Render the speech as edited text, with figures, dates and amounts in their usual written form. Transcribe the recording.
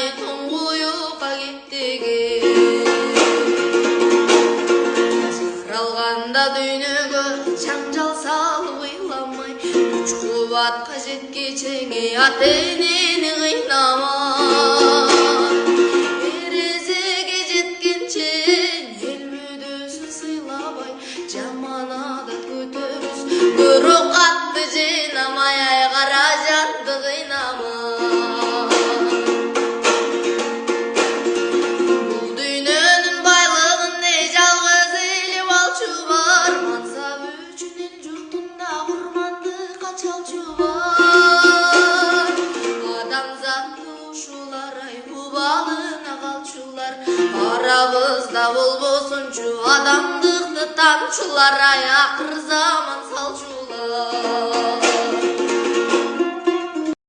алмай тоңгуюкка кеттиги жаралганда дүйнөгө жаңжал салып ыйламай күч кубатка жеткичеңе ата энени кыйнамай эрезеге жеткенче эл мүдүсүн сыйлабай жаман адат көтөрүс бирок атты жыйнамай ай кара жанды кыйнамай бул дүйнөнүн байлыгын не жалгыз элип алчу бар мансап үчүн эл журтунда курмандыкка чалчу бар адамзатты ушулар ай убалына калчулар арабызда болбосунчу адамдыкты тамчулар ай акыр заман салчулар